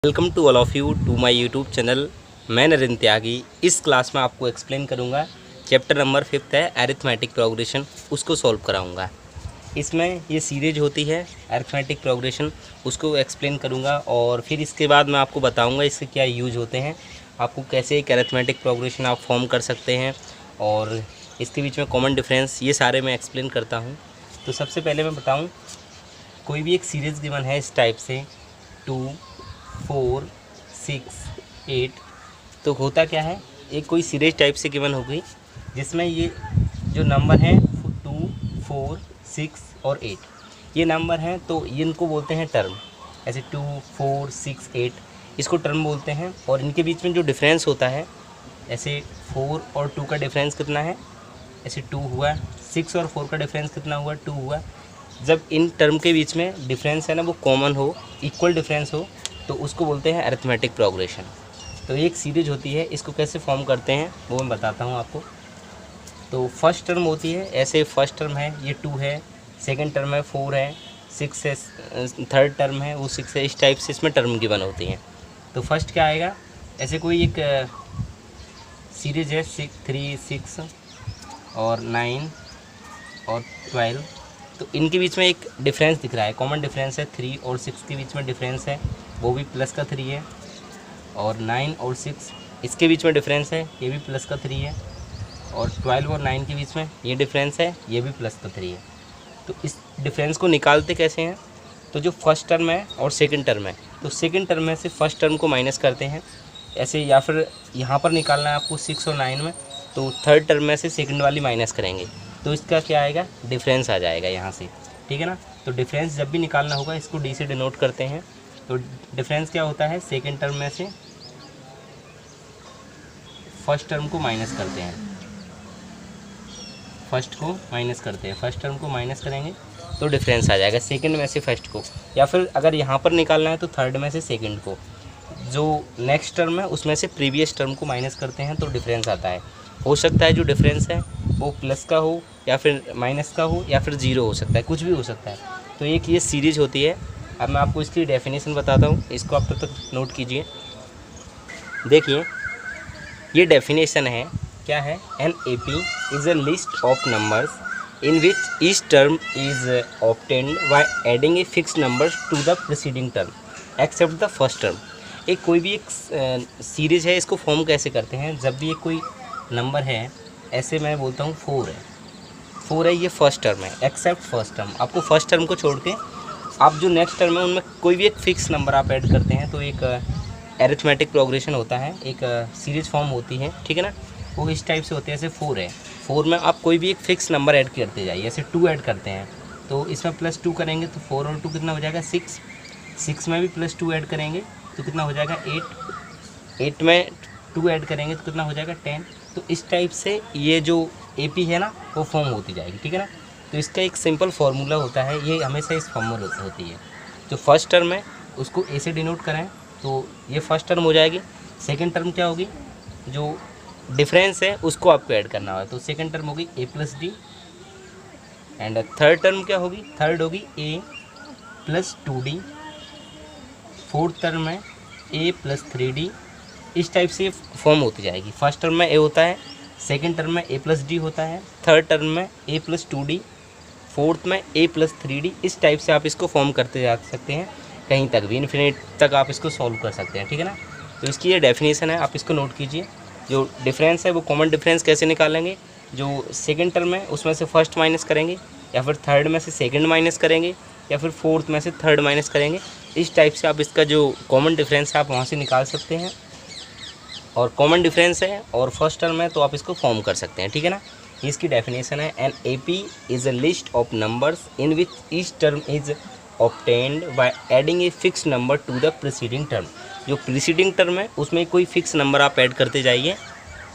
Welcome to all of you to my YouTube channel. मैं नरेंद्र त्यागी। इस class में आपको एक्सप्लेन करूंगा चैप्टर नंबर 5 है अरिथमेटिक प्रोग्रेशन, उसको सॉल्व कराऊंगा। इसमें ये सीरीज होती है अरिथमेटिक प्रोग्रेशन, उसको एक्सप्लेन करूंगा और फिर इसके बाद मैं आपको बताऊंगा इसके क्या यूज होते हैं, आपको कैसे एक अरिथमेटिक प्रोग्रेशन आप फॉर्म कर सकते हैं और इसके बीच में कॉमन डिफरेंस, ये सारे मैं एक्सप्लेन करता हूँ। तो सबसे पहले मैं बताऊँ, कोई भी एक सीरीज़ गिवन है इस टाइप से 2, 4, 6, 8, तो होता क्या है, एक कोई सीरीज टाइप से गिवन हो गई जिसमें ये जो नंबर हैं 2, 4, 6 और 8 ये नंबर हैं, तो ये इनको बोलते हैं टर्म। ऐसे 2, 4, 6, 8 इसको टर्म बोलते हैं। और इनके बीच में जो डिफरेंस होता है, ऐसे 4 और 2 का डिफरेंस कितना है, ऐसे 2 हुआ। 6 और 4 का डिफरेंस कितना हुआ, 2 हुआ। जब इन टर्म के बीच में डिफरेंस है ना वो कॉमन हो, इक्वल डिफरेंस हो, तो उसको बोलते हैं अरिथमेटिक प्रोग्रेशन। तो एक सीरीज होती है, इसको कैसे फॉर्म करते हैं वो मैं बताता हूँ आपको। तो फर्स्ट टर्म होती है, ऐसे फर्स्ट टर्म है ये 2 है, सेकंड टर्म है 4 है, 6 है, थर्ड टर्म है वो 6 है। इस टाइप से इसमें टर्म गिवन होती हैं। तो फर्स्ट क्या आएगा, ऐसे कोई एक सीरीज है 3, 6 और 9 और 12, तो इनके बीच में एक डिफरेंस दिख रहा है, कॉमन डिफरेंस है। 3 और 6 के बीच में डिफरेंस है, वो भी प्लस का 3 है। और 9 और 6 इसके बीच में डिफरेंस है, ये भी प्लस का 3 है। और 12 और 9 के बीच में ये डिफरेंस है, ये भी प्लस का 3 है। तो इस डिफरेंस को निकालते कैसे हैं, तो जो फर्स्ट टर्म है और सेकंड टर्म है, तो सेकंड टर्म में से फर्स्ट टर्म को माइनस करते हैं ऐसे, या फिर यहाँ पर निकालना है आपको 6 और 9 में, तो थर्ड टर्म में से सेकंड वाली माइनस करेंगे, तो इसका क्या आएगा, डिफरेंस आ जाएगा यहाँ से। ठीक है ना। तो डिफरेंस जब भी निकालना होगा इसको डी से डिनोट करते हैं। तो डिफरेंस क्या होता है, सेकंड टर्म में से फर्स्ट टर्म को माइनस करते हैं, फर्स्ट टर्म को माइनस करेंगे तो डिफरेंस आ जाएगा सेकंड में से फर्स्ट को। या फिर अगर यहाँ पर निकालना है तो थर्ड में से सेकंड को, जो नेक्स्ट टर्म है उसमें से प्रीवियस टर्म को माइनस करते हैं तो डिफरेंस आता है। हो सकता है जो डिफरेंस है वो प्लस का हो या फिर माइनस का हो या फिर ज़ीरो हो सकता है, कुछ भी हो सकता है। तो एक ये सीरीज होती है। अब मैं आपको इसकी डेफिनेशन बताता हूँ, इसको आप तब तक नोट कीजिए। देखिए ये डेफिनेशन है, क्या है, an A P is a list of numbers in which each term is obtained by adding a fix number to the preceding term except the first term. एक कोई भी एक सीरीज है, इसको फॉर्म कैसे करते हैं, जब भी एक कोई नंबर है, ऐसे मैं बोलता हूँ 4 है, ये फर्स्ट टर्म है, एक्सेप्ट फर्स्ट टर्म। आपको फर्स्ट टर्म को छोड़ के आप जो नेक्स्ट टर्म है उनमें कोई भी एक फिक्स नंबर आप ऐड करते हैं, तो एक अरिथमेटिक प्रोग्रेशन होता है, एक सीरीज फॉर्म होती है। ठीक है ना। वो इस टाइप से होते हैं, जैसे 4 है, 4 में आप कोई भी एक फिक्स नंबर ऐड करते जाइए। जैसे 2 ऐड करते हैं तो इसमें +2 करेंगे तो 4 और 2 कितना हो जाएगा, 6 में भी +2 ऐड करेंगे तो कितना हो जाएगा, 8 में 2 ऐड करेंगे तो कितना हो जाएगा, 10। तो इस टाइप से ये जो AP है ना वो फॉर्म होती जाएगी। ठीक है ना। तो इसका एक सिंपल फार्मूला होता है, ये हमेशा इस फॉर्म में होती है। जो फर्स्ट टर्म है उसको A से डिनोट करें तो ये फर्स्ट टर्म हो जाएगी। सेकंड टर्म क्या होगी, जो डिफरेंस है उसको आपको ऐड करना होगा, तो सेकंड टर्म होगी A + D। And third term क्या होगी, थर्ड होगी A + 2D। फोर्थ टर्म है A + 3D। इस टाइप से फॉर्म होती जाएगी। फर्स्ट टर्म में A होता है, सेकंड टर्म में A + D होता है, थर्ड टर्म में A + 2D, फोर्थ में A + 3D। इस टाइप से आप इसको फॉर्म करते जा सकते हैं, कहीं तक भी इन्फिनिट तक आप इसको सॉल्व कर सकते हैं। ठीक है ना। तो इसकी ये डेफिनेशन है, आप इसको नोट कीजिए। जो डिफरेंस है वो कॉमन डिफरेंस कैसे निकालेंगे, जो सेकंड टर्म है उसमें से फर्स्ट माइनस करेंगे, या फिर थर्ड में से सेकंड माइनस करेंगे, या फिर फोर्थ में से थर्ड माइनस करेंगे। इस टाइप से आप इसका जो कॉमन डिफरेंस है आप वहाँ से निकाल सकते हैं। और कॉमन डिफरेंस है और फर्स्ट टर्म है तो आप इसको फॉर्म कर सकते हैं। ठीक है ना। इसकी डेफिनेशन है, an AP is a list of numbers in which each term is obtained by adding a fix number to the preceding term. जो प्रीसीडिंग टर्म है उसमें कोई फिक्स नंबर आप ऐड करते जाइए,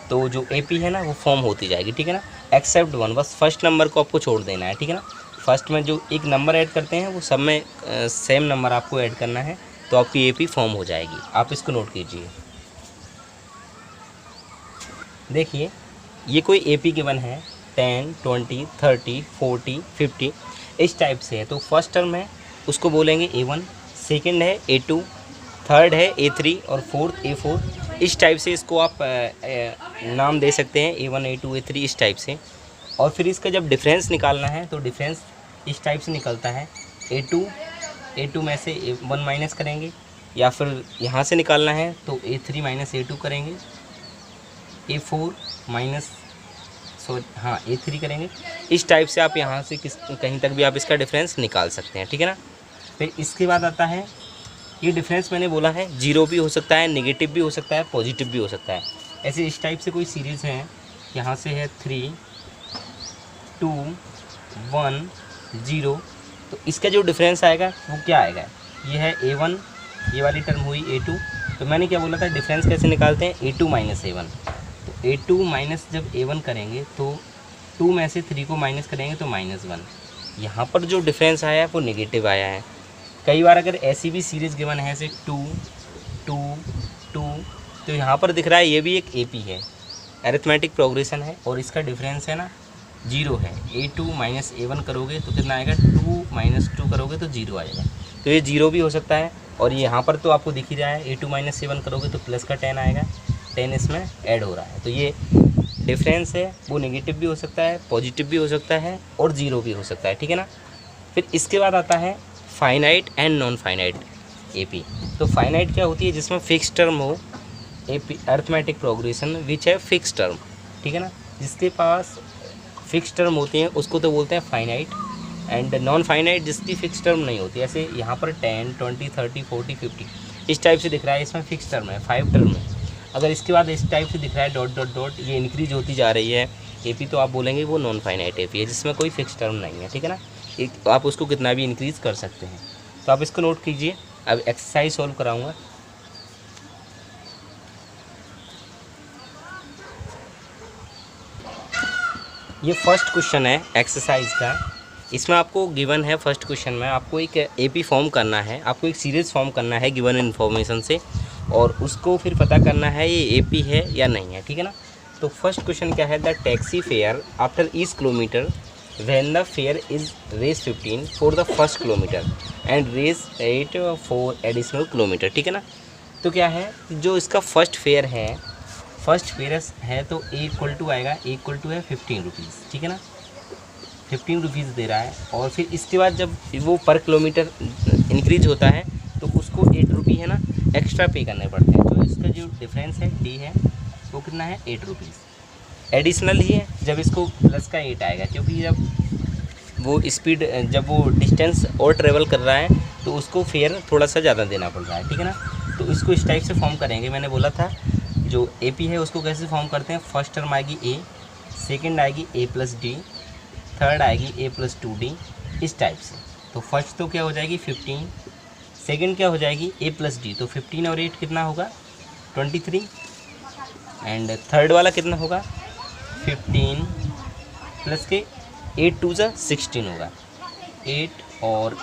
तो जो AP है ना वो फॉर्म होती जाएगी। ठीक है ना। एक्सेप्ट 1, बस फर्स्ट नंबर को आपको छोड़ देना है। ठीक है ना। फर्स्ट में जो एक नंबर ऐड करते हैं वो सब में सेम नंबर आपको ऐड करना है, तो आपकी AP फॉर्म हो जाएगी। आप इसको नोट कीजिए। देखिए ये कोई AP गिवन है 10, 20, 30, 40, 50 इस टाइप से है। तो फर्स्ट टर्म है उसको बोलेंगे A1, सेकंड है A2, थर्ड है A3 और फोर्थ A4। इस टाइप से इसको आप नाम दे सकते हैं, A1 A2 A3 इस टाइप से। और फिर इसका जब डिफरेंस निकालना है तो डिफरेंस इस टाइप से निकलता है, A2 में से A1 माइनस करेंगे, या फिर यहाँ से निकालना है तो A3 माइनस A2 करेंगे, A4 माइनस A3 करेंगे। इस टाइप से आप यहाँ से कहीं तक भी आप इसका डिफरेंस निकाल सकते हैं, ठीक है ना। फिर इसके बाद आता है, ये डिफरेंस मैंने बोला है जीरो भी हो सकता है, नेगेटिव भी हो सकता है, पॉजिटिव भी हो सकता है। ऐसे इस टाइप से कोई सीरीज़ है, यहाँ से है 3 2 1 0, तो इसका जो डिफरेंस आएगा वो क्या आएगा, ये है A1, ये वाली टर्म हुई A2। तो मैंने क्या बोला था, डिफरेंस कैसे निकालते हैं, A2 माइनस A1। तो A2 माइनस जब A1 करेंगे तो 2 में से 3 को माइनस करेंगे तो -1। यहाँ पर जो डिफरेंस आया है वो नेगेटिव आया है। कई बार अगर ऐसी भी सीरीज़ गिवन है ऐसे 2 2 2, तो यहाँ पर दिख रहा है ये भी एक AP है, अरिथमेटिक प्रोग्रेशन है, और इसका डिफरेंस है ना 0 है। A2 माइनस A1 करोगे तो कितना आएगा, 2 माइनस 2 करोगे तो 0 आएगा। तो ये 0 भी हो सकता है, और यहाँ पर तो आपको दिख ही रहा है A2 माइनस A1 करोगे तो प्लस का 10 आएगा, 10 इसमें ऐड हो रहा है। तो ये डिफरेंस है वो नेगेटिव भी हो सकता है, पॉजिटिव भी हो सकता है, और 0 भी हो सकता है, ठीक है ना। फिर इसके बाद आता है finite and non finite AP। तो फाइनाइट क्या होती है, जिसमें फिक्स टर्म हो, AP अरिथमेटिक प्रोग्रेशन विच है फिक्स टर्म, ठीक है ना। जिसके पास फिक्स टर्म होती हैं उसको तो बोलते हैं फाइनाइट, एंड नॉन फाइनाइट जिसकी फिक्स टर्म नहीं होती। ऐसे यहाँ पर 10 20 30 40 50 इस टाइप से दिख रहा है, इसमें फिक्स टर्म है, 5 टर्म है। अगर इसके बाद इस टाइप से दिख रहा है डॉट डॉट डॉट, ये इंक्रीज होती जा रही है AP, तो आप बोलेंगे वो नॉन फाइनाइट AP है, जिसमें कोई फिक्स टर्म नहीं है, ठीक है ना। आप उसको कितना भी इंक्रीज़ कर सकते हैं। तो आप इसको नोट कीजिए। अब एक्सरसाइज सॉल्व कराऊंगा। ये फर्स्ट क्वेश्चन है एक्सरसाइज का। इसमें आपको गिवन है, फर्स्ट क्वेश्चन में आपको एक AP फॉर्म करना है, आपको एक सीरीज़ फॉर्म करना है गिवन इन्फॉर्मेशन से, और उसको फिर पता करना है ये AP है या नहीं है, ठीक है ना। तो फर्स्ट क्वेश्चन क्या है, the taxi fare after each kilometre when the fare is raised 15 for the first kilometer and raised 8 for additional kilometer, ठीक है ना। तो क्या है, जो इसका फर्स्ट फेयर है, तो A इक्वल टू आएगा, A इक्वल टू है 15 रुपीज़, ठीक है ना। 15 रुपीज़ दे रहा है, और फिर इसके बाद जब वो पर किलोमीटर इंक्रीज होता है तो उसको 8 रुपये है ना एक्स्ट्रा पे करने पड़ते हैं। तो इसका जो डिफरेंस है D है वो कितना है, 8 रुपीज़। एडिशनल ही है जब इसको प्लस का 8 आएगा, क्योंकि जब वो स्पीड, जब वो डिस्टेंस और ट्रेवल कर रहा है तो उसको फेयर थोड़ा सा ज़्यादा देना पड़ रहा है, ठीक है ना। तो इसको इस टाइप से फॉर्म करेंगे। मैंने बोला था जो AP है उसको कैसे फॉर्म करते हैं, फर्स्ट टर्म आएगी A, सेकंड आएगी A प्लस D, थर्ड आएगी A प्लस 2D, इस टाइप से। तो फर्स्ट तो क्या हो जाएगी 15, सेकंड क्या हो जाएगी A प्लस D, तो 15 और 8 कितना होगा 23, एंड थर्ड वाला कितना होगा 15 प्लस के 8 2 जा 16 होगा, 8 और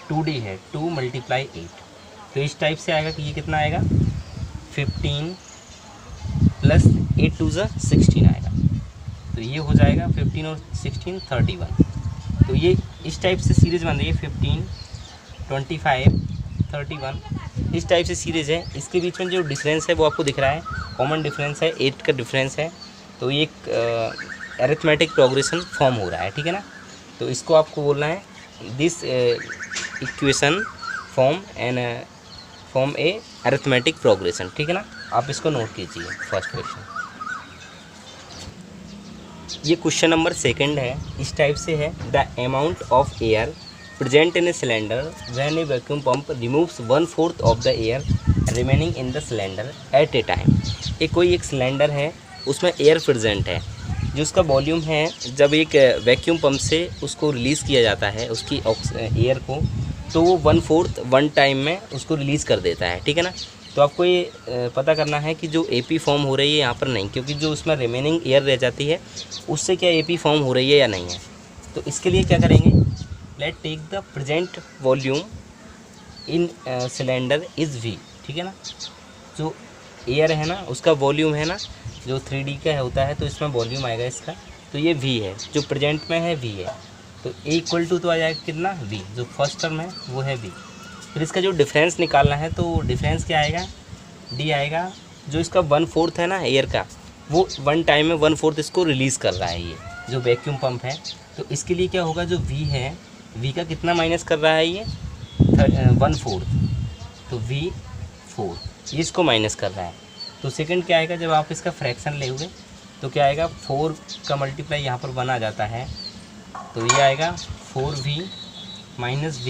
2D है, 2 मल्टीप्लाई 8। तो इस टाइप से आएगा कि ये कितना आएगा 15 प्लस 8 2 जा 16 आएगा। तो ये हो जाएगा 15 और 16 31। तो ये इस टाइप से सीरीज़ बन रही है, 15 25 31 इस टाइप से सीरीज़ है। इसके बीच में जो डिफरेंस है वो आपको दिख रहा है, कॉमन डिफरेंस है, 8 का डिफरेंस है। तो ये एक अरिथमेटिक प्रोग्रेशन फॉर्म हो रहा है, ठीक है ना। तो इसको आपको बोलना है this equation form A arithmetic progression, ठीक है ना। आप इसको नोट कीजिए फर्स्ट क्वेश्चन। ये क्वेश्चन नंबर सेकंड है, इस टाइप से है, the amount of air present in a cylinder when a vacuum pump removes 1/4 of the air remaining in the cylinder at a time। एक सिलेंडर है उसमें air present है, जो उसका वॉल्यूम है, जब एक वैक्यूम पंप से उसको रिलीज़ किया जाता है उसकी एयर को, तो वो 1/4 वन टाइम में उसको रिलीज़ कर देता है, ठीक है ना। तो आपको ये पता करना है कि जो AP फॉर्म हो रही है यहाँ पर नहीं, क्योंकि जो उसमें रिमेनिंग एयर रह जाती है उससे क्या AP फॉर्म हो रही है या नहीं है। तो इसके लिए क्या करेंगे, let take the present volume in cylinder is V, ठीक है ना। जो एयर है ना उसका वॉल्यूम है ना, जो 3D का होता है तो इसमें वॉल्यूम आएगा इसका, तो ये V है, जो प्रेजेंट में है V है। तो A इक्वल टू तो आ जाएगा कितना V, जो फर्स्ट टर्म है वो है V, फिर इसका जो डिफरेंस निकालना है तो डिफरेंस क्या आएगा, डी आएगा। जो इसका 1/4 है ना एयर का, वो वन टाइम में 1/4 इसको रिलीज़ कर रहा है ये जो वैक्यूम पंप है। तो इसके लिए क्या होगा, जो वी है, वी का कितना माइनस कर रहा है ये 1/4, तो V4 ये इसको माइनस कर रहा है। तो सेकंड क्या आएगा, जब आप इसका फ्रैक्शन लेंगे तो क्या आएगा, 4 का मल्टीप्लाई यहाँ पर 1 आ जाता है, तो ये आएगा 4V minus V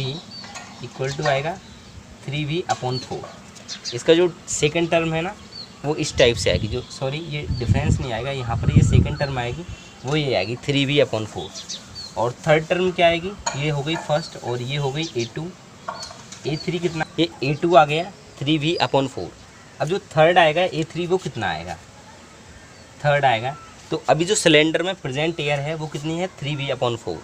equal to आएगा 3V/4। इसका जो सेकंड टर्म है ना वो इस टाइप से आएगी, जो सॉरी ये डिफरेंस नहीं आएगा, यहाँ पर ये सेकंड टर्म आएगी वो ये आएगी 3V/4। और थर्ड टर्म क्या आएगी, ये हो गई फर्स्ट और ये हो गई A2, A3 कितना, ये A2 आ गया 3V/4। अब जो थर्ड आएगा A3 वो कितना आएगा, थर्ड आएगा। तो अभी जो सिलेंडर में प्रेजेंट एयर है वो कितनी है 3V/4,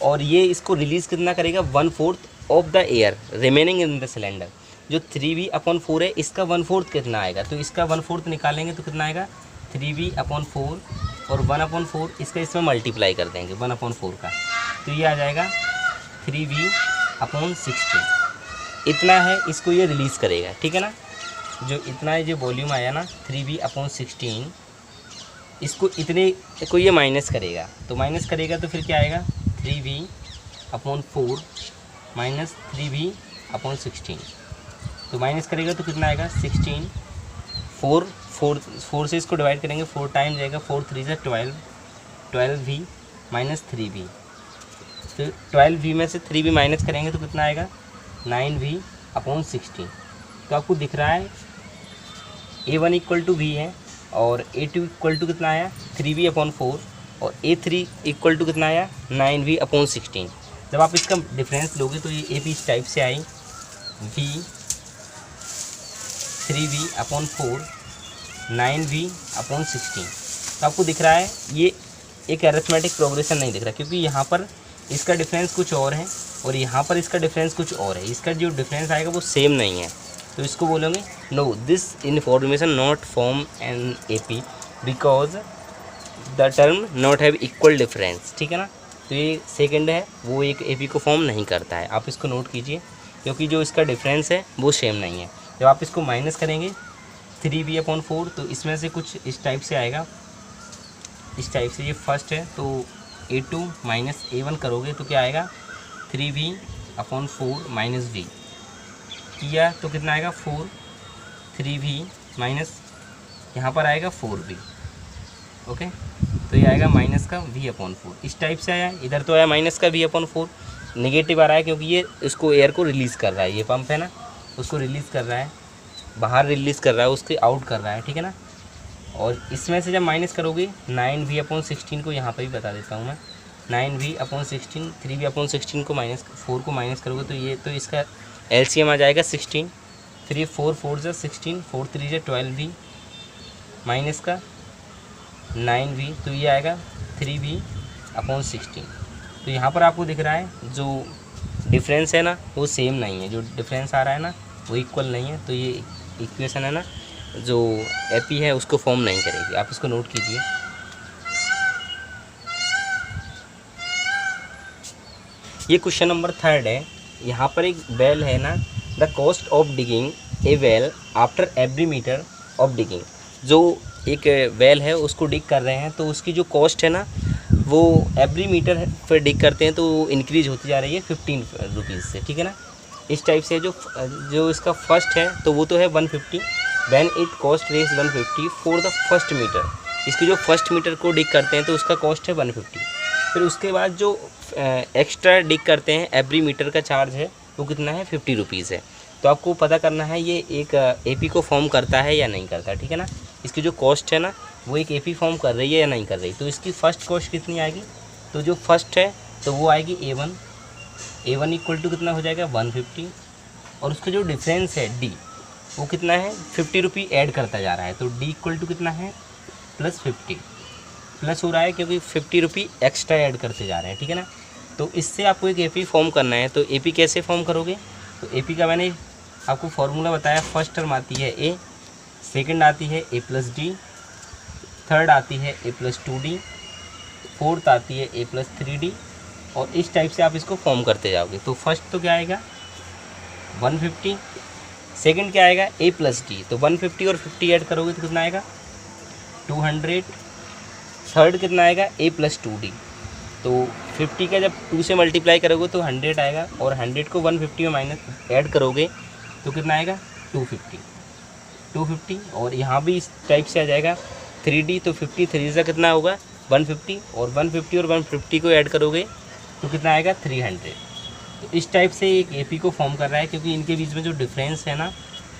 और ये इसको रिलीज़ कितना करेगा 1/4 of the air remaining in the cylinder. जो 3V/4 है इसका 1/4 कितना आएगा, तो इसका 1/4 निकालेंगे तो कितना आएगा 3V/4 और 1/4 इसका इसमें मल्टीप्लाई कर देंगे 1/4 का, तो ये आ जाएगा 3V/60। इतना है इसको ये रिलीज़ करेगा, ठीक है ना। जो इतना है जो वॉल्यूम आया ना 3V/16, इसको इतने को ये माइनस करेगा, तो माइनस करेगा तो फिर क्या आएगा 3V/4 माइनस 3V/16, तो माइनस करेगा तो कितना आएगा 16, 4 से इसको डिवाइड करेंगे 4 टाइम जाएगा, 4 3 से 12V माइनस 3V, तो 12V में से 3V माइनस करेंगे तो कितना आएगा 9V/16। तो आपको दिख रहा है A1 इक्वल टू V है और A2 इक्वल टू कितना आया 3V/4 और A3 इक्वल टू कितना आया 9V/16। जब आप इसका डिफरेंस लोगे तो ये AP इस टाइप से आई, V 3V/4 9V/16। तो आपको दिख रहा है ये एक अरिथमेटिक प्रोग्रेशन नहीं दिख रहा, क्योंकि यहाँ पर इसका डिफरेंस कुछ और है और यहाँ पर इसका डिफरेंस कुछ और है, इसका जो डिफरेंस आएगा वो सेम नहीं है। तो इसको बोलोगे no this information not form an AP because the term not have equal difference, ठीक है ना। तो ये सेकंड है वो एक AP को फॉर्म नहीं करता है, आप इसको नोट कीजिए, क्योंकि जो इसका डिफरेंस है वो सेम नहीं है। जब आप इसको माइनस करेंगे 3V/4 तो इसमें से कुछ इस टाइप से आएगा, इस टाइप से, ये फर्स्ट है तो A2 माइनस A1 करोगे तो क्या आएगा 3V/4 माइनस V किया तो कितना आएगा 4, 3V माइनस यहाँ पर आएगा 4V, ओके। तो ये आएगा माइनस का V/4, इस टाइप से आया। इधर तो आया माइनस का V/4, नेगेटिव आ रहा है क्योंकि ये इसको एयर को रिलीज़ कर रहा है, ये पंप है ना उसको रिलीज़ कर रहा है, बाहर रिलीज़ कर रहा है, उसके आउट कर रहा है, ठीक है ना। और इसमें से जब माइनस करोगे 9V/16 को यहाँ पर भी बता देता हूँ मैं, 9V/16 3V/16 को माइनस 4 को माइनस करोगे तो ये तो इसका LCM आ जाएगा 16, 3 4 4 से 16, 4 3 से 12V माइनस का 9V, तो ये आएगा 3V/16। तो यहाँ पर आपको दिख रहा है जो डिफरेंस है ना वो सेम नहीं है, जो डिफरेंस आ रहा है ना वो इक्वल नहीं है, तो ये इक्वेशन है ना जो AP है उसको फॉर्म नहीं करेगी, आप इसको नोट कीजिए। ये क्वेश्चन नंबर 3 है। यहाँ पर एक वेल है ना, the cost of digging a well after every metre of digging. जो एक वेल है उसको डिग कर रहे हैं तो उसकी जो कॉस्ट है ना वो एवरी मीटर पर डिग करते हैं तो इंक्रीज होती जा रही है 15 रुपीज़ से, ठीक है ना। इस टाइप से जो इसका फर्स्ट है तो वो तो है 150, when it cost rs 150 for the first metre. इसकी जो फर्स्ट मीटर को डिग करते हैं तो उसका कॉस्ट है 150। फिर उसके बाद जो एक्स्ट्रा डिग करते हैं एवरी मीटर का चार्ज है वो कितना है 50 रुपीज़ है। तो आपको पता करना है ये एक AP को फॉर्म करता है या नहीं करता, ठीक है ना। इसकी जो कॉस्ट है ना वो एक AP फॉर्म कर रही है या नहीं कर रही। तो इसकी फ़र्स्ट कॉस्ट कितनी आएगी, तो जो फर्स्ट है तो वो आएगी A1 इक्वल टू कितना हो जाएगा 150, और उसका जो डिफरेंस है D वो कितना है 50 रुपये ऐड करता जा रहा है, तो D इक्वल टू कितना है +50, प्लस हो रहा है क्योंकि 50 रुपये एक्स्ट्रा ऐड करते जा रहे हैं, ठीक है ना। तो इससे आपको एक AP फॉर्म करना है, तो AP कैसे फॉर्म करोगे, तो AP का मैंने आपको फॉर्मूला बताया। फर्स्ट टर्म आती है A, सेकंड आती है A+D, थर्ड आती है A+2D, फोर्थ आती है A+3D, और इस टाइप से आप इसको फॉर्म करते जाओगे। तो फर्स्ट तो क्या आएगा 150, सेकंड क्या आएगा a प्लस डी, तो 150 और 50 ऐड करोगे तो कितना आएगा 200, थर्ड कितना आएगा a प्लस 2d, तो 50 का जब 2 से मल्टीप्लाई करोगे तो 100 आएगा, और 100 को 150 में माइनस ऐड करोगे तो कितना आएगा 250, और यहाँ भी इस टाइप से आ जाएगा 3d, तो 50 3 से कितना होगा 150, और 150 और 150 को ऐड करोगे तो कितना आएगा 300। तो इस टाइप से एक एपी को फॉर्म कर रहा है, क्योंकि इनके बीच में जो डिफरेंस है ना,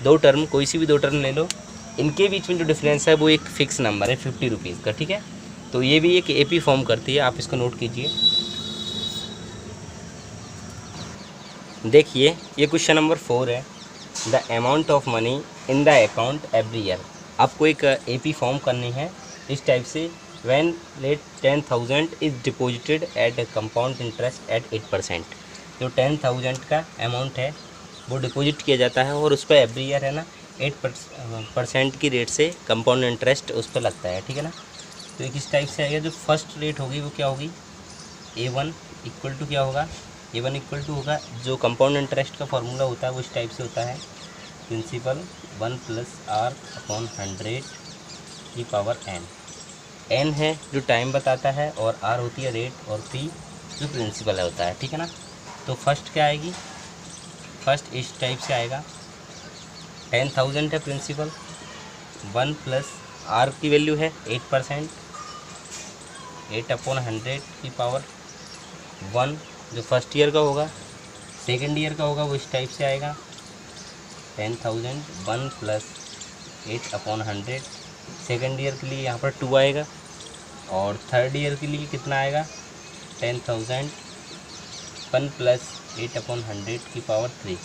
दो टर्म कोई सी भी दो टर्म ले लो, इनके बीच में जो डिफरेंस है वो एक फिक्स नंबर है 50 रुपीज़ का, ठीक है। तो ये भी एक एपी फॉर्म करती है, आप इसको नोट कीजिए। देखिए ये क्वेश्चन नंबर 4 है, the amount of money in the account every year. आपको एक एपी फॉर्म करनी है इस टाइप से, when let 10,000 is deposited at compound interest at 8%। जो 10,000 का अमाउंट है वो डिपॉजिट किया जाता है, और उस पर एवरी ईयर है ना 8% की रेट से कंपाउंड इंटरेस्ट उस पर लगता है, ठीक है ना। तो एक इस टाइप से आएगा, जो फर्स्ट रेट होगी वो क्या होगी A1 इक्वल टू क्या होगा, A1 इक्वल टू होगा, जो कंपाउंड इंटरेस्ट का फार्मूला होता है वो इस टाइप से होता है, प्रिंसिपल 1 + R/100 की पावर n है जो टाइम बताता है, और R होती है रेट, और P जो प्रिंसिपल होता है, ठीक है ना। तो फर्स्ट क्या आएगी, फर्स्ट इस टाइप से आएगा, 10,000 है प्रिंसिपल, 1 + R की वैल्यू है 8%, 8/100 की पावर 1, जो फर्स्ट ईयर का होगा। सेकेंड ईयर का होगा वो इस टाइप से आएगा, 10,000 1 + 8/100, सेकेंड ईयर के लिए यहाँ पर 2 आएगा, और थर्ड ईयर के लिए कितना आएगा 10,000 1 + 8/100 की पावर 3।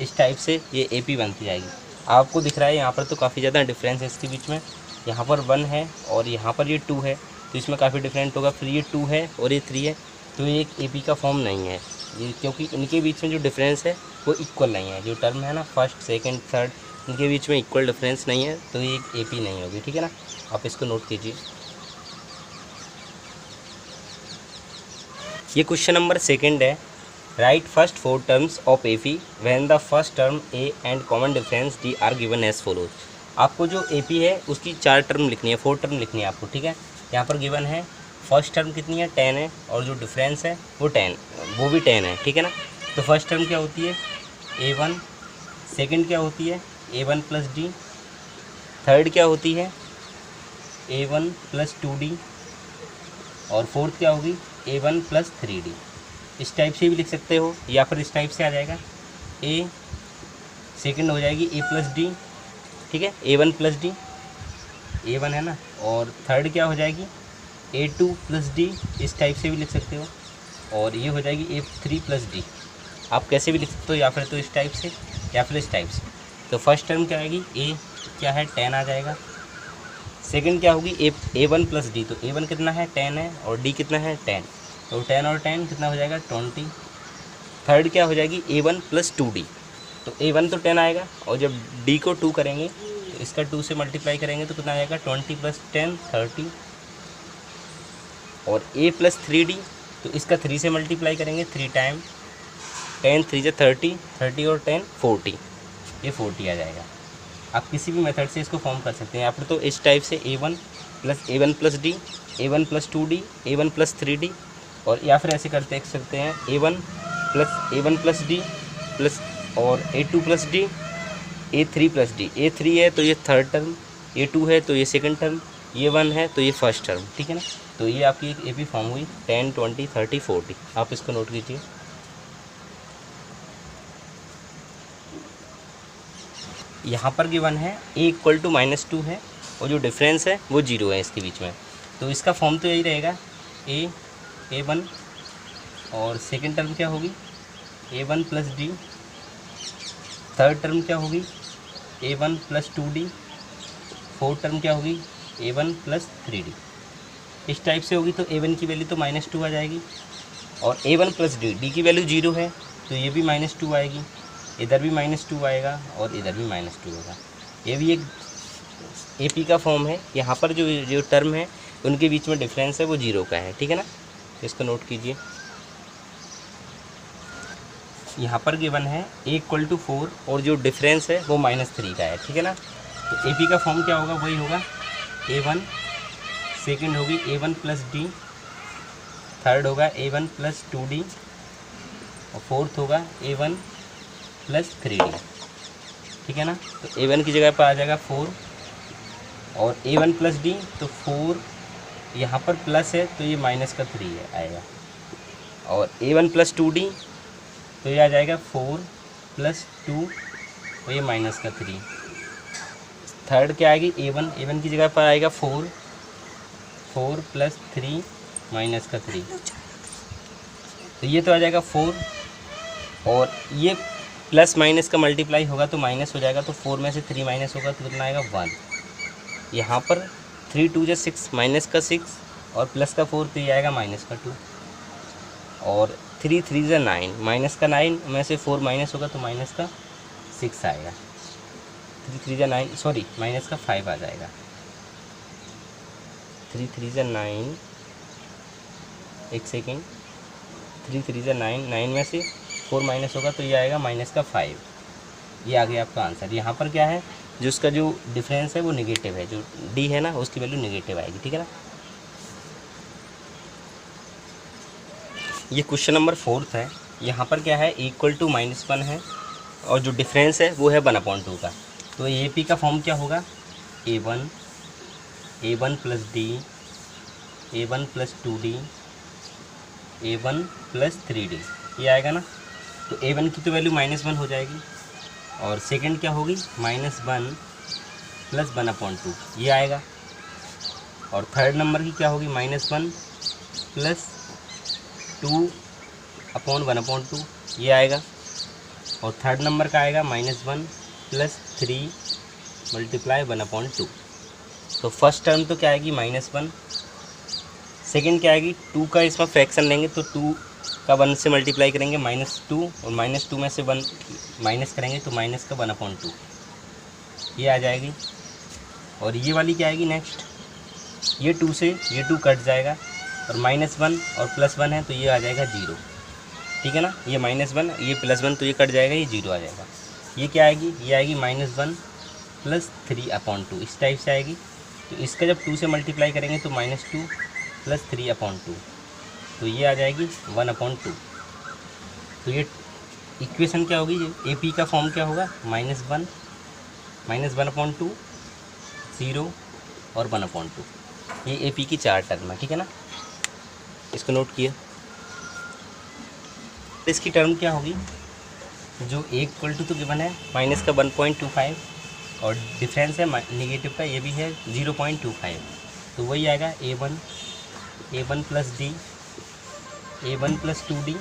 इस टाइप से ये एपी बनती जाएगी। आपको दिख रहा है यहाँ पर तो काफ़ी ज़्यादा डिफरेंस है इसके बीच में, यहाँ पर 1 है और यहाँ पर ये 2 है, तो इसमें काफ़ी डिफरेंट होगा। फिर ये 2 है और ये 3 है, तो ये एक एपी का फॉर्म नहीं है ये, क्योंकि इनके बीच में जो डिफरेंस है वो इक्वल नहीं है। जो टर्म है ना फर्स्ट सेकंड थर्ड, इनके बीच में इक्वल डिफरेंस नहीं है, तो ये एक एपी नहीं होगी, ठीक है ना। आप इसको नोट कीजिए। ये क्वेश्चन नंबर 2 है, write first 4 terms of AP when the first term a and common difference d are given as follows. आपको जो एपी है उसकी 4 टर्म लिखनी है, 4 टर्म लिखनी है आपको, ठीक है। यहाँ पर गिवन है फर्स्ट टर्म कितनी है 10 है, और जो डिफरेंस है वो 10 वो भी 10 है, ठीक है ना। तो फर्स्ट टर्म क्या होती है A1, सेकंड क्या होती है A1 + D, थर्ड क्या होती है A1 + 2D, और फोर्थ क्या होगी A1 + 3D। इस टाइप से भी लिख सकते हो, या फिर इस टाइप से आ जाएगा A, सेकंड हो जाएगी A + D, ठीक है, A1 + D, A1 है ना, और थर्ड क्या हो जाएगी A2 + D, इस टाइप से भी लिख सकते हो, और ये हो जाएगी A3 + D। आप कैसे भी लिख सकते हो, या फिर तो इस टाइप से या फिर इस टाइप से। तो फर्स्ट टर्म क्या आएगी A क्या है 10 आ जाएगा, सेकंड क्या होगी A1 + D, तो A1 कितना है 10 है, और D कितना है 10, तो 10 और 10 कितना हो जाएगा 20। थर्ड क्या हो जाएगी A1 + 2D, तो A1 तो 10 आएगा, और जब D को 2 करेंगे तो इसका 2 से मल्टीप्लाई करेंगे तो कितना आ जाएगा 20 + 10 30, और A + 3D, तो इसका 3 से मल्टीप्लाई करेंगे 3 टाइम, 10 3 से 30, 30 और 10 40, ये 40 आ जाएगा। आप किसी भी मेथड से इसको फॉर्म कर सकते हैं, या फिर तो इस टाइप से A1 + D, A1 + 2D, A1 + 3D, और या फिर ऐसे करते सकते हैं A1 + D प्लस और A2 + D, A3 + D। A3 है तो ये थर्ड टर्म, A2 है तो ये सेकंड टर्म, ये 1 है तो ये फर्स्ट टर्म, ठीक है ना। तो ये आपकी एक एपी फॉर्म हुई 10 20 30 40। आप इसको नोट कीजिए। यहाँ पर गिवन है A = -2 है, और जो डिफरेंस है वो 0 है इसके बीच में, तो इसका फॉर्म तो यही रहेगा A1, और सेकंड टर्म क्या होगी A1 + D, थर्ड टर्म क्या होगी A1 + 2D, फोर्थ टर्म क्या होगी A1 + 3D। इस टाइप से होगी तो A1 की वैल्यू तो -2 आ जाएगी, और A1 + D की वैल्यू 0 है तो ये भी -2 आएगी, इधर भी -2 आएगा और इधर भी -2 होगा। ये भी एक एपी का फॉर्म है। यहाँ पर जो टर्म है उनके बीच में डिफरेंस है वो 0 का है, ठीक है ना। इसको नोट कीजिए। यहाँ पर गिवन है a इक्वल टू 4 और जो डिफरेंस है वो -3 का है, ठीक है ना। तो AP का फॉर्म क्या होगा, वही होगा A1, सेकंड होगी A1 प्लस डी, थर्ड होगा A1 प्लस 2D और फोर्थ होगा A1 प्लस 3D, ठीक है ना। तो A1 की जगह पर आ जाएगा 4 और A1 प्लस डी, तो 4 यहाँ पर प्लस है तो ये माइनस का 3 है आएगा, और A1 प्लस 2D तो ये आ जाएगा 4 प्लस 2 और ये माइनस का 3। थर्ड क्या आएगी A1 की जगह पर आएगा 4 प्लस 3 माइनस का 3, तो ये तो आ जाएगा 4 और ये प्लस माइनस का मल्टीप्लाई होगा तो माइनस हो जाएगा, तो 4 में से 3 माइनस होगा तो कितना आएगा 1। यहाँ पर 3 2 जा 6, माइनस का 6 और प्लस का 4 तो ये आएगा माइनस का 2, और 3 3 जा 9, माइनस का 9 में से 4 माइनस होगा तो माइनस का 6 आएगा। 3 3 जा 9, सॉरी माइनस का 5 आ जाएगा। 3 3 जा 9, एक सेकेंड, 3 3 जा 9, 9 में से 4 माइनस होगा तो ये आएगा माइनस का 5। ये आ गया आपका आंसर। यहाँ पर क्या है, जो उसका जो डिफरेंस है वो नेगेटिव है, जो डी है ना उसकी वैल्यू नेगेटिव आएगी, ठीक है ना। ये क्वेश्चन नंबर 4 है। यहाँ पर क्या है, इक्वल टू -1 है और जो डिफरेंस है वो है 1/2 का। तो AP का फॉर्म क्या होगा, A1 plus D, A1 plus 2D, A1 plus 3D, ये आएगा ना। तो A1 की तो वैल्यू -1 हो जाएगी और सेकंड क्या होगी -1 प्लस 1/2, ये आएगा। और थर्ड नंबर की क्या होगी -1 प्लस 2/1/2, ये आएगा। और थर्ड नंबर का आएगा -1 प्लस 3 मल्टीप्लाई 1/2। तो फर्स्ट टर्म तो क्या आएगी -1, सेकंड क्या आएगी 2 का इसमें फ्रैक्शन लेंगे तो 2 का 1 से मल्टीप्लाई करेंगे -2 और -2 में से 1 माइनस करेंगे तो माइनस का 1/2, ये आ जाएगी। और ये वाली क्या आएगी नेक्स्ट, ये 2 से ये 2 कट जाएगा और -1 और +1 है तो ये आ जाएगा 0, ठीक है ना। ये -1 ये +1 तो ये कट जाएगा, ये 0 आ जाएगा। ये क्या आएगी, ये आएगी -1 प्लस 3/2, इस टाइप से आएगी। तो इसका जब 2 से मल्टीप्लाई करेंगे तो -2 प्लस 3/2, तो ये आ जाएगी 1/2। तो ये इक्वेशन क्या होगी, AP का फॉर्म क्या होगा, -1 -1/2 0 और 1/2। ये AP की 4 टर्म है, ठीक है ना, इसको नोट किया। इसकी टर्म क्या होगी, जो A इक्वल टू तो गिवन है माइनस का 1.25 और डिफरेंस है नेगेटिव का, ये भी है 0.25, तो वही आएगा A1 plus D, A1 plus 2D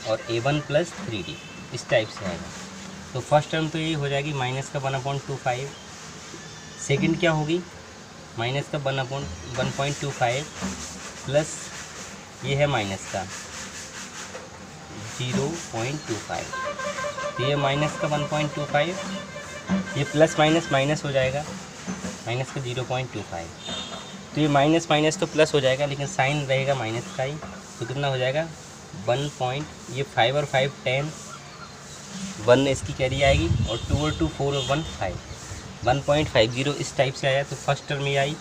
और A1 प्लस 3D, इस टाइप से आएगा। तो फर्स्ट टर्म तो ये हो जाएगी माइनस का 1/25, सेकंड क्या होगी माइनस का 1/1.25 प्लस ये है माइनस का 0.25, तो ये माइनस का 1.25, ये प्लस माइनस माइनस हो जाएगा माइनस का 0.25, तो ये माइनस माइनस तो प्लस हो जाएगा लेकिन साइन रहेगा माइनस का ही, तो कितना हो जाएगा 1 ये 5 और 5 10, 1 इसकी कैरी आएगी और 2 और 2 4 और 1 5, 1.50 इस टाइप से आया। तो फर्स्ट टर्म ये आई,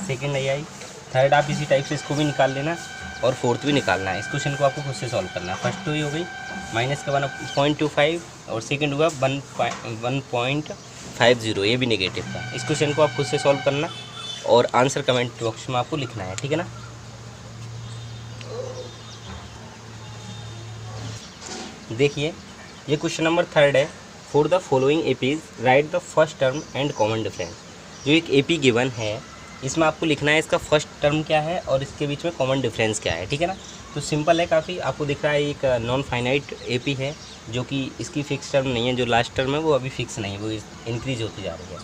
सेकंड ये आई, थर्ड आप इसी टाइप से इसको भी निकाल लेना और फोर्थ भी निकालना है। इस क्वेश्चन को आपको खुद से सॉल्व करना है। फर्स्ट तो ये हो गई माइनस का 1.25 और सेकंड हुआ 1.50, ये भी नेगेटिव था। इस क्वेश्चन को आप खुद से सॉल्व करना और आंसर कमेंट बॉक्स में आपको लिखना है, ठीक है ना। देखिए ये क्वेश्चन नंबर 3 है। For the following APs right the first term and common difference. जो एक एपी गिवन है इसमें आपको लिखना है इसका फर्स्ट टर्म क्या है और इसके बीच में कॉमन डिफरेंस क्या है, ठीक है ना। तो सिंपल है काफ़ी, आपको दिख रहा है एक नॉन फाइनाइट एपी है जो कि इसकी फिक्स टर्म नहीं है, जो लास्ट टर्म है वो अभी फिक्स नहीं है, वो इंक्रीज होती जा रही है।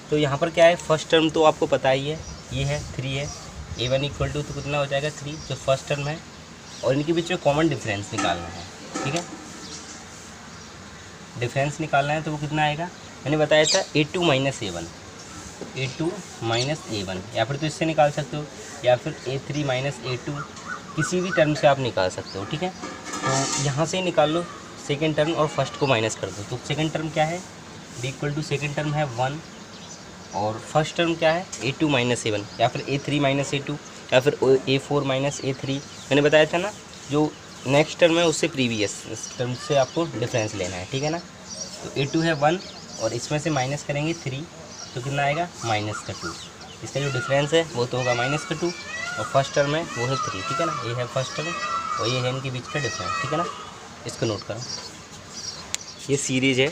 तो यहाँ पर क्या है, फर्स्ट टर्म तो आपको पता ही है, ये है 3 है, A1 इक्वल टू तो कितना हो जाएगा 3 जो फर्स्ट टर्म है, और इनके बीच में कॉमन डिफरेंस निकालना है, ठीक है। डिफरेंस निकालना है तो वो कितना आएगा, मैंने बताया था A2 minus A1, A2 minus A1, या फिर तो इससे निकाल सकते हो या फिर A3 माइनस A2, किसी भी टर्म से आप निकाल सकते हो, ठीक है। तो यहाँ से ही निकाल लो, सेकेंड टर्म और फर्स्ट को माइनस कर दो। तो सेकेंड टर्म क्या है, d equal to second term है 1 और फर्स्ट टर्म क्या है A2 माइनस A1 या फिर A3 माइनस A2 या फिर A4 माइनस A3। मैंने बताया था ना जो नेक्स्ट टर्म है उससे प्रीवियस टर्म से आपको डिफरेंस लेना है, ठीक है ना। तो A2 है 1 और इसमें से माइनस करेंगे 3 तो कितना आएगा -2। इसका जो डिफरेंस है वो तो होगा -2 और फर्स्ट टर्म है वो है 3, ठीक है ना। ये है फर्स्ट टर्म और ये है इनके बीच का डिफरेंस, ठीक है ना। इसको नोट करो, ये सीरीज है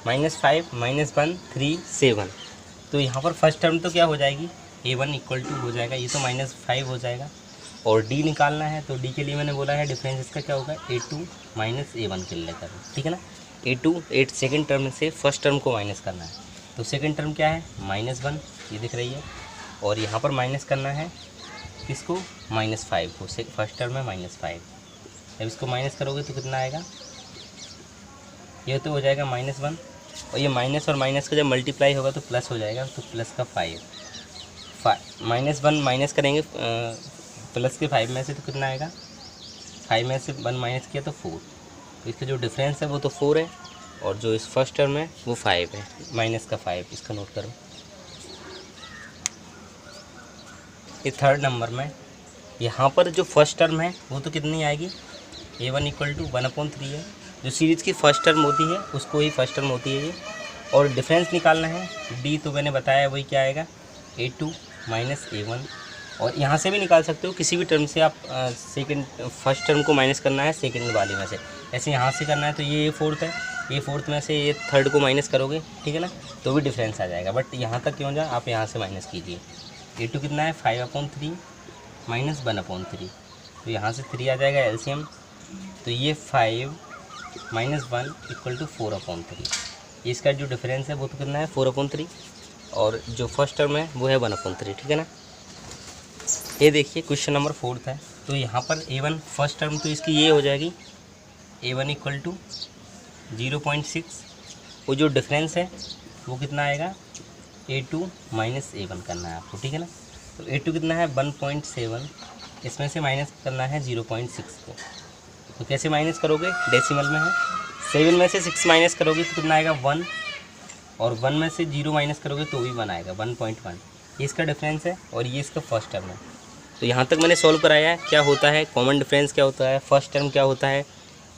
-5 -1 3 7। तो यहाँ पर फर्स्ट टर्म तो क्या हो जाएगी A1 इक्वल टू हो जाएगा, ये तो -5 हो जाएगा और D निकालना है। तो D के लिए मैंने बोला है डिफरेंस इसका क्या होगा A2 माइनस A1 के लिए करो, ठीक है ना। A2 सेकेंड टर्म से फर्स्ट टर्म को माइनस करना है। तो सेकेंड टर्म क्या है -1 ये दिख रही है और यहाँ पर माइनस करना है किसको -5 को, फर्स्ट टर्म है -5। जब इसको माइनस करोगे तो कितना आएगा, ये तो हो जाएगा -1 और ये माइनस और माइनस का जब मल्टीप्लाई होगा तो प्लस हो जाएगा, तो प्लस का 5 -1 माइनस करेंगे प्लस के 5 में से तो कितना आएगा, 5 में से 1 माइनस किया तो 4। तो इसका जो डिफरेंस है वो तो 4 है और जो इस फर्स्ट टर्म है वो 5 है, माइनस का 5। इसका नोट करो। ये थर्ड नंबर में यहाँ पर जो फर्स्ट टर्म है वो तो कितनी आएगी, A1 इक्वल टू 1/3 है। जो सीरीज़ की फर्स्ट टर्म होती है उसको ही फर्स्ट टर्म होती है ये, और डिफरेंस निकालना है D तो मैंने बताया वही क्या आएगा A2 माइनस A1। और यहाँ से भी निकाल सकते हो किसी भी टर्म से आप सेकंड फर्स्ट टर्म को माइनस करना है सेकंड वाले में से, ऐसे यहाँ से करना है। तो ये फोर्थ है, ये फोर्थ में से ये थर्ड को माइनस करोगे, ठीक है ना, तो भी डिफरेंस आ जाएगा। बट यहाँ तक क्यों जाए, आप यहाँ से माइनस कीजिए। A2 कितना है 5/3 माइनस 1/3, तो यहाँ से 3 आ जाएगा एलसीएम। तो ये 5 माइनस 1 इक्वल टू 4/3। इसका जो डिफरेंस है वो तो कितना है 4/3 और जो फर्स्ट टर्म है वो है 1/3, ठीक है ना। ये देखिए क्वेश्चन नंबर 4 है। तो यहाँ पर A1 फर्स्ट टर्म तो इसकी ये हो जाएगी A1 इक्वल टू 0.6, वो जो डिफरेंस है वो कितना आएगा A2 माइनस A1 करना है आपको, ठीक है ना। तो A2 कितना है 1.7, इसमें से माइनस करना है 0.6 को। तो कैसे माइनस करोगे, डेसिमल में है, 7 में से 6 माइनस करोगे तो कितना आएगा 1 और 1 में से 0 माइनस करोगे तो भी 1 आएगा 1.1। ये इसका डिफरेंस है और ये इसका फर्स्ट टर्म है। तो यहाँ तक मैंने सॉल्व कराया है क्या होता है, कॉमन डिफरेंस क्या होता है, फर्स्ट टर्म क्या होता है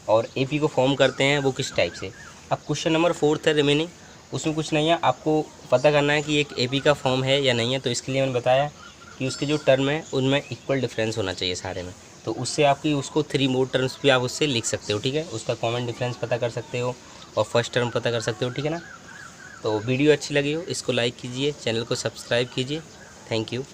और AP को फॉर्म करते हैं वो किस टाइप से। अब क्वेश्चन नंबर 4 है रिमेनिंग, उसमें कुछ नहीं है, आपको पता करना है कि एक AP का फॉर्म है या नहीं है। तो इसके लिए मैंने बताया कि उसके जो टर्म है उनमें इक्वल डिफरेंस होना चाहिए सारे में। तो उससे आपकी उसको 3 मोर टर्म्स भी आप उससे लिख सकते हो, ठीक है। उसका कॉमन डिफरेंस पता कर सकते हो और फर्स्ट टर्म पता कर सकते हो, ठीक है ना। तो वीडियो अच्छी लगी हो इसको लाइक कीजिए, चैनल को सब्सक्राइब कीजिए। Thank you.